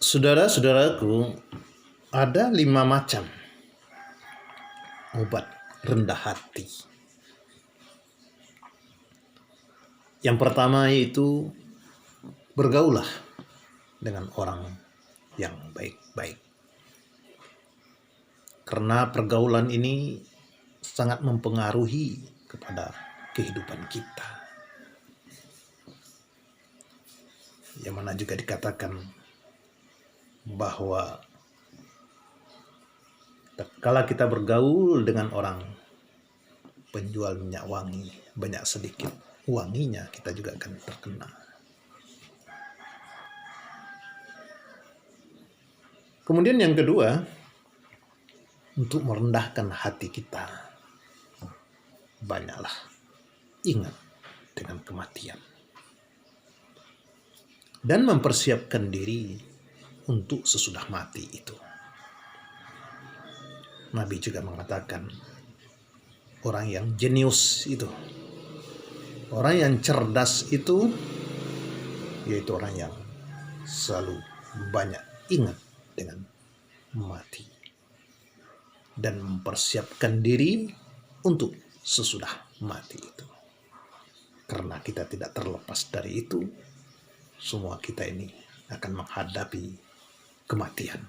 Saudara-saudaraku, ada 5 macam obat rendah hati. Yang pertama yaitu bergaulah dengan orang yang baik-baik. Karena pergaulan ini sangat mempengaruhi kepada kehidupan kita. Yang mana juga dikatakan bahwa kala kita bergaul dengan orang penjual minyak wangi, banyak sedikit wanginya kita juga akan terkena. Kemudian yang kedua, untuk merendahkan hati kita, banyaklah ingat dengan kematian dan mempersiapkan diri untuk sesudah mati itu. Nabi juga mengatakan, orang yang jenius itu, orang yang cerdas itu, yaitu orang yang selalu banyak ingat dengan mati dan mempersiapkan diri untuk sesudah mati itu. Karena kita tidak terlepas dari itu, semua kita ini akan menghadapi kematian.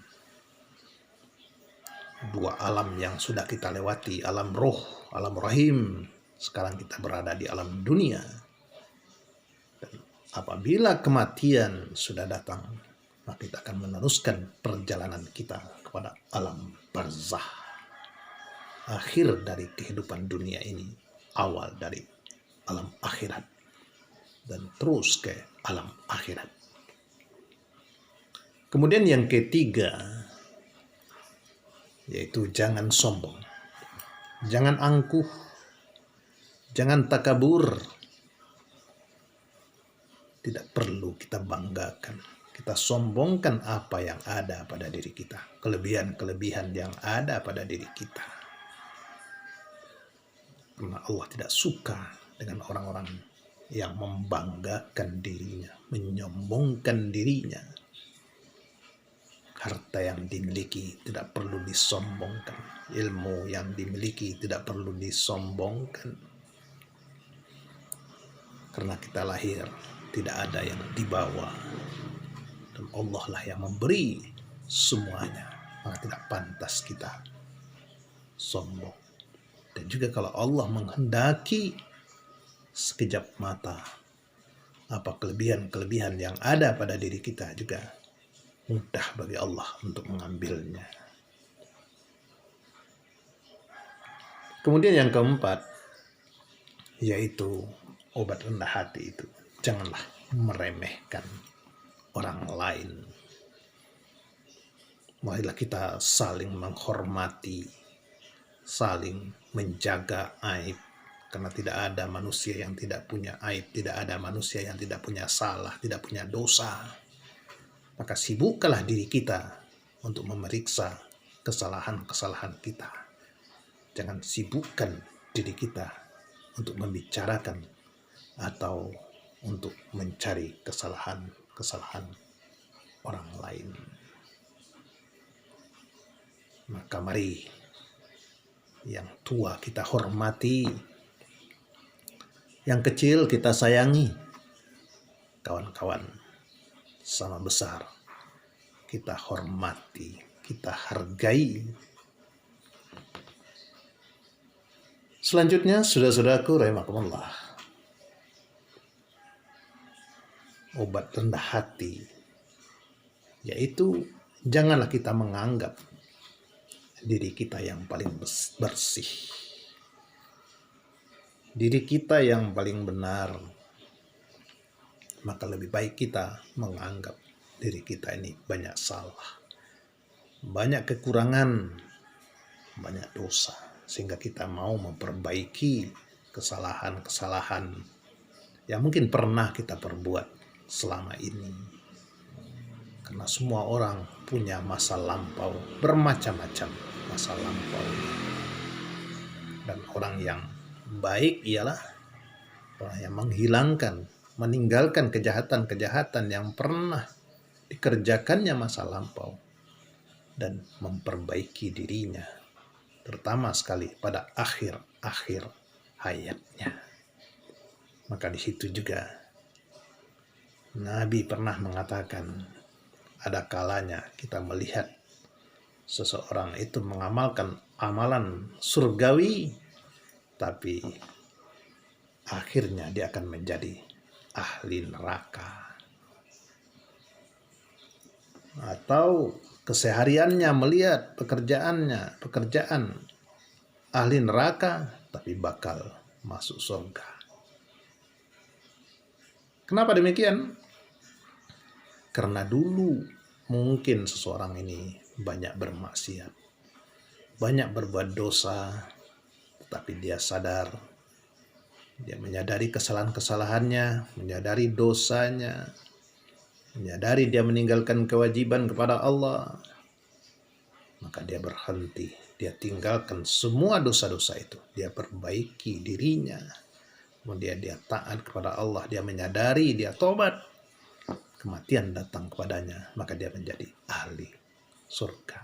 Dua alam yang sudah kita lewati, alam roh, alam rahim. Sekarang kita berada di alam dunia. Dan apabila kematian sudah datang, maka kita akan meneruskan perjalanan kita kepada alam barzah. Akhir dari kehidupan dunia ini, awal dari alam akhirat. Dan terus ke alam akhirat. Kemudian yang ketiga, yaitu jangan sombong, jangan angkuh, jangan takabur. Tidak perlu kita banggakan, kita sombongkan apa yang ada pada diri kita, kelebihan-kelebihan yang ada pada diri kita. Karena Allah tidak suka dengan orang-orang yang membanggakan dirinya, menyombongkan dirinya. Harta yang dimiliki tidak perlu disombongkan. Ilmu yang dimiliki tidak perlu disombongkan. Karena kita lahir tidak ada yang dibawa. Dan Allah lah yang memberi semuanya. Maka tidak pantas kita sombong. Dan juga kalau Allah menghendaki sekejap mata, apa kelebihan-kelebihan yang ada pada diri kita juga mudah bagi Allah untuk mengambilnya. Kemudian yang keempat, yaitu obat rendah hati itu, janganlah meremehkan orang lain. Marilah kita saling menghormati, saling menjaga aib. Karena tidak ada manusia yang tidak punya aib, tidak ada manusia yang tidak punya salah, tidak punya dosa. Maka sibukkanlah diri kita untuk memeriksa kesalahan-kesalahan kita. Jangan sibukkan diri kita untuk membicarakan atau untuk mencari kesalahan-kesalahan orang lain. Maka mari yang tua kita hormati, yang kecil kita sayangi, kawan-kawan sama besar kita hormati, kita hargai. Selanjutnya, saudara-saudaraku rahimakumullah, obat rendah hati, yaitu janganlah kita menganggap diri kita yang paling bersih, diri kita yang paling benar. Maka lebih baik kita menganggap diri kita ini banyak salah, banyak kekurangan, banyak dosa. Sehingga kita mau memperbaiki kesalahan-kesalahan yang mungkin pernah kita perbuat selama ini. Karena semua orang punya masa lampau, bermacam-macam masa lampau. Dan orang yang baik ialah orang yang menghilangkan, meninggalkan kejahatan-kejahatan yang pernah dikerjakannya masa lampau dan memperbaiki dirinya, terutama sekali pada akhir-akhir hayatnya. Maka di situ juga Nabi pernah mengatakan, ada kalanya kita melihat seseorang itu mengamalkan amalan surgawi, tapi akhirnya dia akan menjadi ahli neraka. Atau kesehariannya melihat pekerjaan ahli neraka, tapi bakal masuk surga. Kenapa demikian? Karena dulu mungkin seseorang ini banyak bermaksiat, banyak berbuat dosa, tetapi dia sadar, dia menyadari kesalahan-kesalahannya, menyadari dosanya, menyadari dia meninggalkan kewajiban kepada Allah, maka dia berhenti, dia tinggalkan semua dosa-dosa itu, dia perbaiki dirinya, kemudian dia taat kepada Allah, dia menyadari, dia tobat, kematian datang kepadanya, maka dia menjadi ahli surga.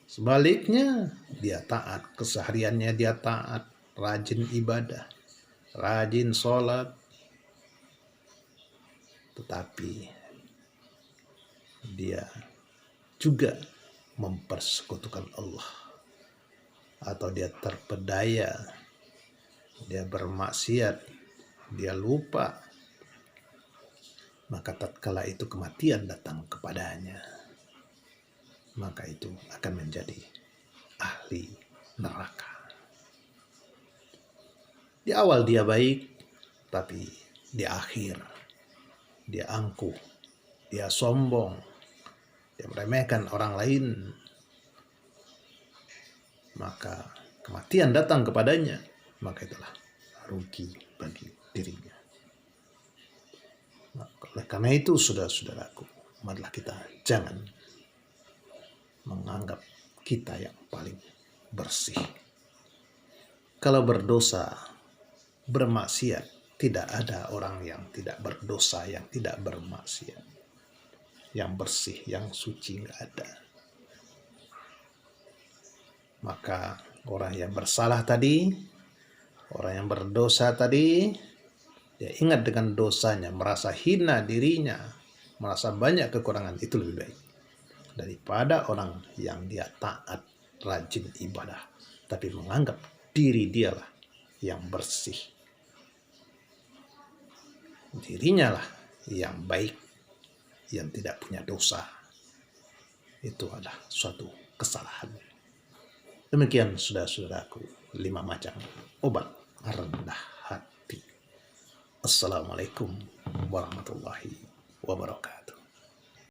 Sebaliknya, dia taat, kesehariannya dia taat, rajin ibadah, rajin sholat, tetapi dia juga mempersekutukan Allah, atau dia terpedaya, dia bermaksiat, dia lupa, maka tatkala itu kematian datang kepadanya, maka itu akan menjadi ahli neraka. Di awal dia baik, tapi di akhir dia angkuh, dia sombong, dia meremehkan orang lain, maka kematian datang kepadanya, maka itulah rugi bagi dirinya. Nah, oleh karena itu, saudara-saudaraku, marilah kita jangan menganggap kita yang paling bersih. Kalau berdosa, bermaksiat, tidak ada orang yang tidak berdosa, yang tidak bermaksiat, yang bersih, yang suci, nggak ada. Maka orang yang bersalah tadi, orang yang berdosa tadi, dia ingat dengan dosanya, merasa hina dirinya, merasa banyak kekurangan, itu lebih baik daripada orang yang dia taat, rajin ibadah, tapi menganggap diri dialah yang bersih, dirinya lah yang baik, yang tidak punya dosa. Itu adalah suatu kesalahan. Demikian saudara-saudaraku, 5 macam obat rendah hati. Assalamualaikum warahmatullahi wabarakatuh.